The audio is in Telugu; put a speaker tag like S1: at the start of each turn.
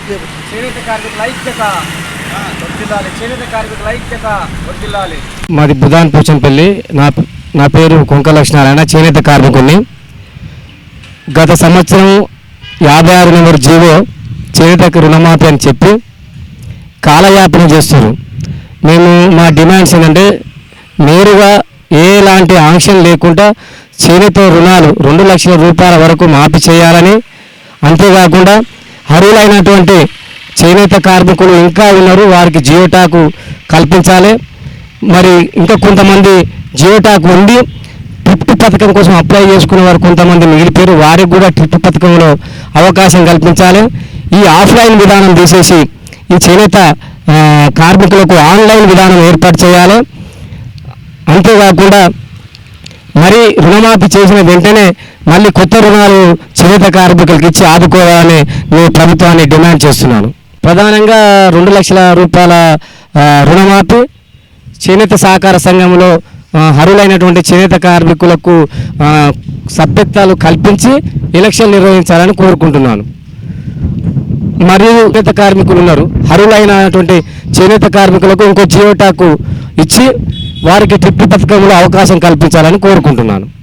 S1: చేనేత కార్మికుల ఐక్యత వర్ధిల్లాలి. చేనేత కార్మికుల ఐక్యత వర్ధిల్లాలి.
S2: మాది బుధాన్ పోచంపల్లి. నా పేరు కొంక లక్ష్మీనారాయణ, చేనేత కార్మికుడిని. గత సంవత్సరం 56 నెంబర్ జీవో చేనేతకు రుణమాఫీ అని చెప్పి కాలయాపన చేస్తారు. మేము మా డిమాండ్స్ ఏంటంటే నేరుగా ఎలాంటి ఆంక్షన్ లేకుండా చేనేత రుణాలు 2 లక్షల రూపాయల వరకు మాఫీ చేయాలని, అంతేకాకుండా అర్హులైనటువంటి చేనేత కార్మికులు ఇంకా ఉన్నారు, వారికి జియోటాకు కల్పించాలి. మరి ఇంకా కొంతమంది జియోటాకు ఉండి ట్రిప్ పథకం కోసం అప్లై చేసుకునే వారు కొంతమంది మిగిలిపోయారు, వారికి కూడా ట్రిప్ పథకంలో అవకాశం కల్పించాలి. ఈ ఆఫ్లైన్ విధానం తీసేసి ఈ చేనేత కార్మికులకు ఆన్లైన్ విధానం ఏర్పాటు చేయాలి. అంతేకాకుండా మరి రుణమాఫీ చేసిన వెంటనే మళ్ళీ కొత్త రుణాలు చేనేత కార్మికులకు ఇచ్చి ఆదుకోవాలని నేను ప్రభుత్వాన్ని డిమాండ్ చేస్తున్నాను. ప్రధానంగా 2 లక్షల రూపాయల రుణమాఫీ, చేనేత సహకార సంఘంలో అర్హులైనటువంటి చేనేత కార్మికులకు సభ్యత్వాలు కల్పించి ఎలక్షన్ నిర్వహించాలని కోరుకుంటున్నాను. మరియు చేనేత కార్మికులు ఉన్నారు, అర్హులైనటువంటి చేనేత కార్మికులకు ఇంకో జియోటాకు ఇచ్చి వారికి ట్రిప్ పథకంలో అవకాశం కల్పించాలని కోరుకుంటున్నాను.